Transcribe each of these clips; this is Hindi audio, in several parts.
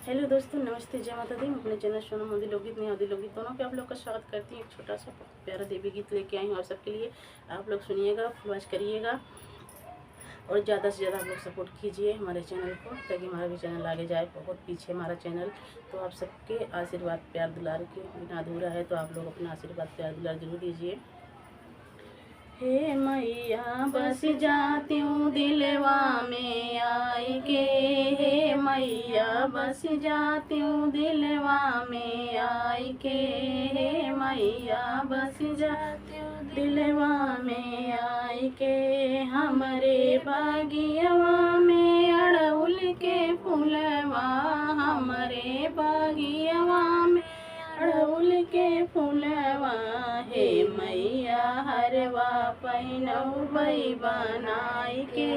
हेलो दोस्तों, नमस्ते, जय माता दी। मैं अपने चैनल सोनू मोदी लोकगीत नया आदि लोकगीत दोनों पे आप लोग का स्वागत करती हूँ। एक छोटा सा प्यारा देवी गीत लेके आई हूँ और सबके लिए। आप लोग सुनिएगा, वॉच करिएगा और ज़्यादा से ज़्यादा आप लोग सपोर्ट कीजिए हमारे चैनल को, ताकि हमारा भी चैनल आगे जाए। बहुत पीछे हमारा चैनल, तो आप सबके आशीर्वाद प्यार दुलार के बिना अधूरा है, तो आप लोग अपना आशीर्वाद प्यार दुलार जरूर दीजिए। हे मैया बस जाती हूँ दिलवा में आई के, हे मैया बस जाती हूँ दिलवा में आई के, हे मैया बस जाती हूँ दिलवा में आई के। हमरे बागियवा में अड़हुल के फूलवा, हमरे बागियवा में अड़हुल के फूलवा, हे मैया हरवा पैनौबई बनाई के,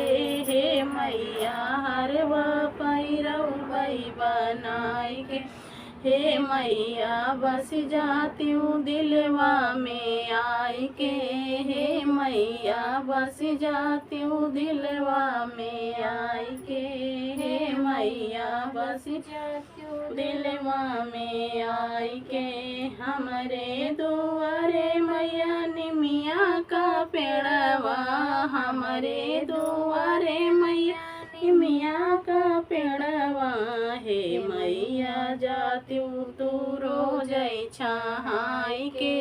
हे मैया हरवा पैरौबई बनाई के, हे मैया बस जाती हूँ दिलवा में आई के, हे मैया बस जाती हूँ दिलवा में आई के, हे मैया बस जाती हूँ दिलवा में आई के। हमरे दुआरे मैया निमिया का पेड़वा, हमरे दुआरे मैया निमिया का पेड़वा, हे मैया जाती हूँ तू रोज छाई के,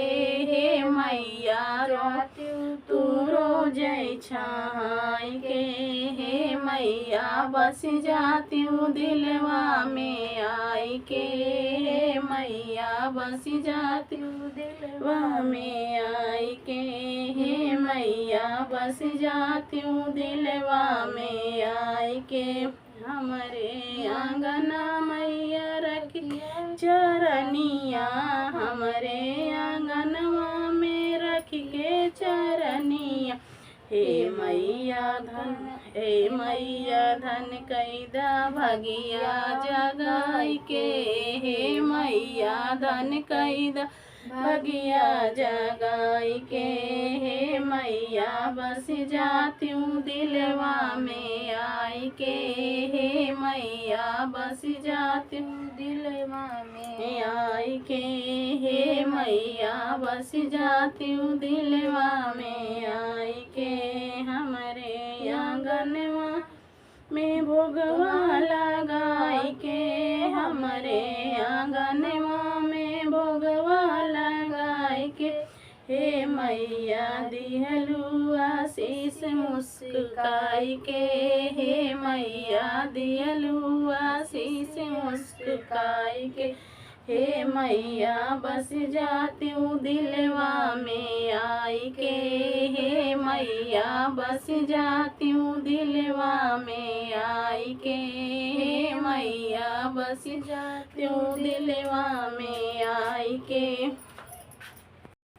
हे मैया जाती हूँ तू रोज छाई के, हे मैया बस जाती हूँ दिलवा में आई के, हे मैया बस जाती हूँ दिलवा में आई के, हे मैया बस जाती हूँ दिलवा में आई के। हमरे आंगना मैया रखिए चरनिया, हमरे आंगनवा में रख के चरनिया, हे मैया धन कैदा भगिया जगाई के, हे मैया धन कैदा भगिया जगाई के, हे मैया बस जाती हूँ दिलवा में आई के, हे मैया बस जाती हूँ दिलवा में आई के, हे मैया बस जाती हूँ दिलवा में आई के। हमरे आंगनवा में भोगवा लगाई के, हमरे आंगनवा में भोगवा लगाई के, हे मैया दिहलु आशीष मुस्काई के, हे मैया दिहलु आशीष मुस्काई के, हे मैया बस जाती हूँ दिलवा में आई के, हे मैया बस जाती हूँ दिलवा में आई के, हे मैया बस जाती हूँ दिलवा में आई के।